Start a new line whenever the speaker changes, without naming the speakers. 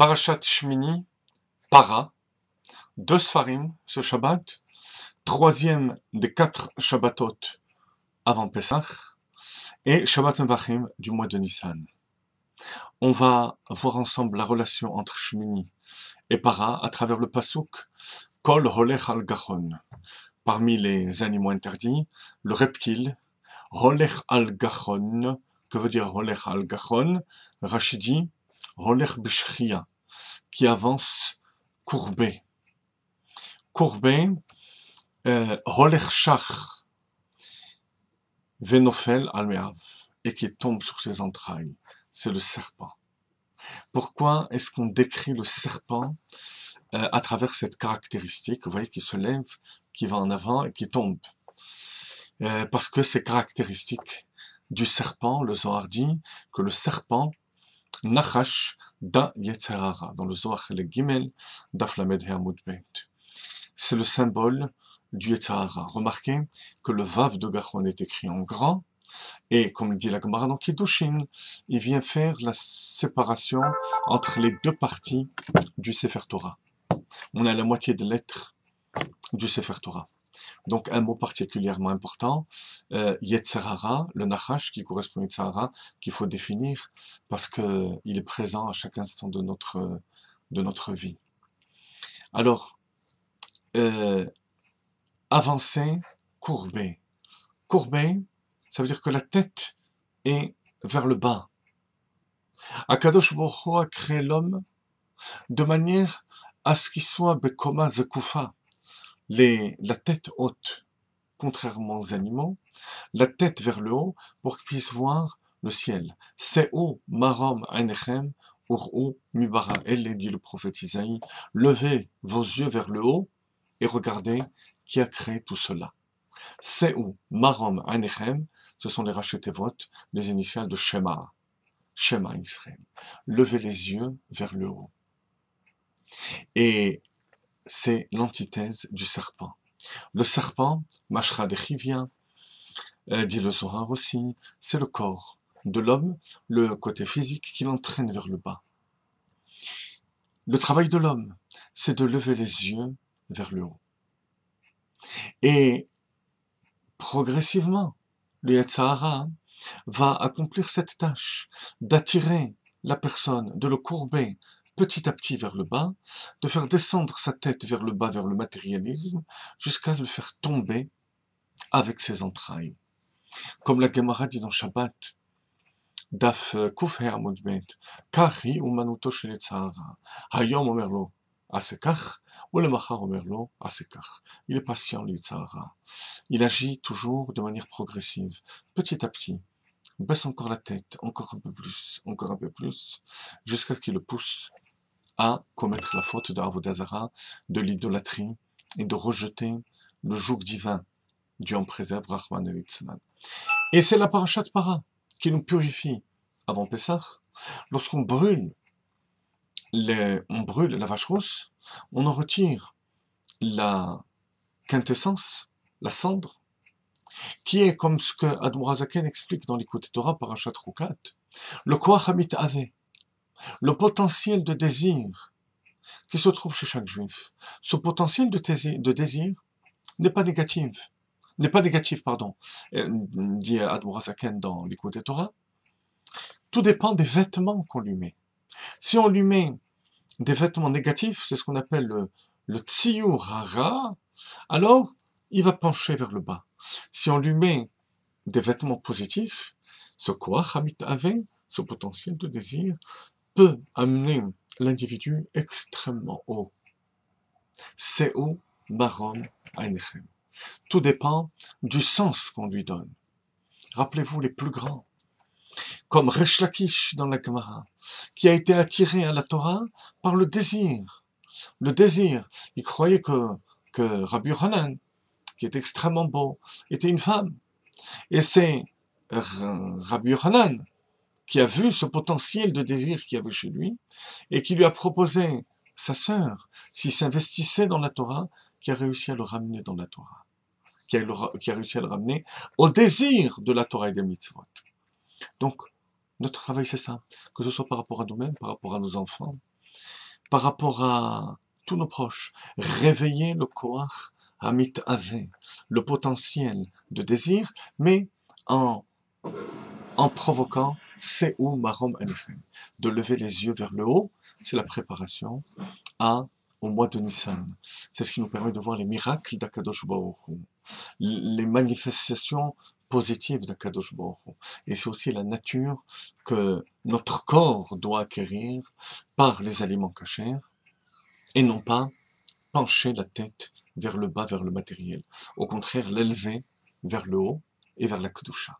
Parashat Shmini, Para, 2 Sfarim ce Shabbat, troisième des 4 Shabbatot avant Pesach, et Shabbat Mevachim du mois de Nissan. On va voir ensemble la relation entre Shmini et Para à travers le pasuk Kol Holech al Gachon. Parmi les animaux interdits, le reptile, Holech al Gachon. Que veut dire Holech al Gachon? Rashi dit Holech b'shchia, qui avance courbé. Courbé, Holech shach, venofel al me'av, et qui tombe sur ses entrailles. C'est le serpent. Pourquoi est-ce qu'on décrit le serpent à travers cette caractéristique, vous voyez, qui se lève, qui va en avant et qui tombe? Parce que c'est caractéristique du serpent. Le Zohar dit que le serpent, Nachash da Yetzer Hara, dans le Zohar le Gimel, Daf Lamed He Amud Bet. C'est le symbole du Yetzer Hara. Remarquez que le Vav de Gachon est écrit en grand, et comme le dit la Gemara dans Kiddushin, il vient faire la séparation entre les deux parties du Sefer Torah. On a la moitié de lettres du Sefer Torah. Donc un mot particulièrement important, Yetzer Hara, le Nachash qui correspond à Yetzer Hara, qu'il faut définir parce que il est présent à chaque instant de notre vie. Alors, avancer, courber. Courber, ça veut dire que la tête est vers le bas. Akadosh Baruch Hu a créé l'homme de manière à ce qu'il soit bekoma zekufa, la tête haute, contrairement aux animaux, la tête vers le haut pour qu'ils puissent voir le ciel. Se'u marom einechem ur'u mibara elle, dit le prophète Isaïe, levez vos yeux vers le haut et regardez qui a créé tout cela. Se'u marom einechem, ce sont les rachetevot, les initiales de Shema, Shema Israël. Levez les yeux vers le haut. Et c'est l'antithèse du serpent. Le serpent, Mashra de Chivia, dit le Zohar aussi, c'est le corps de l'homme, le côté physique qui l'entraîne vers le bas. Le travail de l'homme, c'est de lever les yeux vers le haut. Et progressivement, le Yetzer Hara va accomplir cette tâche d'attirer la personne, de le courber petit à petit vers le bas, de faire descendre sa tête vers le bas, vers le matérialisme, jusqu'à le faire tomber avec ses entrailles. Comme la Gemara dit dans Shabbat, Daf Kuf He Amud Bet, Kachi umanuto shel Yetzer Hara, Hayom omer lo asekach, ou le machar omer lo asekach. Il est patient, le Yetzer Hara. Il agit toujours de manière progressive, petit à petit. Il baisse encore la tête, encore un peu plus, jusqu'à ce qu'il le pousse à commettre la faute de Avodah Zara, de l'idolâtrie, et de rejeter le joug divin. Dieu en préserve, Rahman et Litzman. Et c'est la parashat Para qui nous purifie avant Pessah. Lorsqu'on brûle la vache rousse, on en retire la quintessence, la cendre, qui est comme ce que Admor Hazaken explique dans l'Écoute Torah, parashat Rukat, le koach hamit'aveh, le potentiel de désir qui se trouve chez chaque juif. Ce potentiel de désir n'est pas négatif, dit Admor Hazaken dans l'Écoute Torah. Tout dépend des vêtements qu'on lui met. Si on lui met des vêtements négatifs, c'est ce qu'on appelle le tziyur hara, alors il va pencher vers le bas. Si on lui met des vêtements positifs, ce koach hamit'aveh, ce potentiel de désir, peut amener l'individu extrêmement haut. Se'u marom einechem. Tout dépend du sens qu'on lui donne. Rappelez-vous les plus grands, comme Resh Lakish dans la Gemara, qui a été attiré à la Torah par le désir. Le désir. Il croyait que Rabbi Yochanan, qui est extrêmement beau, était une femme. Et c'est Rabbi Yochanan qui a vu ce potentiel de désir qu'il y avait chez lui, et qui lui a proposé sa sœur, s'il s'investissait dans la Torah, qui a réussi à le ramener dans la Torah, qui a réussi à le ramener au désir de la Torah et des mitzvot. Donc, notre travail c'est ça, que ce soit par rapport à nous-mêmes, par rapport à nos enfants, par rapport à tous nos proches, réveiller le koach Amit Ave, le potentiel de désir, mais en, en provoquant Seu Marom Enechem, de lever les yeux vers le haut, c'est la préparation au mois de Nissan. C'est ce qui nous permet de voir les miracles d'Akadosh Baruch Hu, les manifestations positives d'Akadosh Baruch Hu. Et c'est aussi la nature que notre corps doit acquérir par les aliments cachers, et non pas pencher la tête vers le bas, vers le matériel. Au contraire, l'élever vers le haut et vers la Kedusha.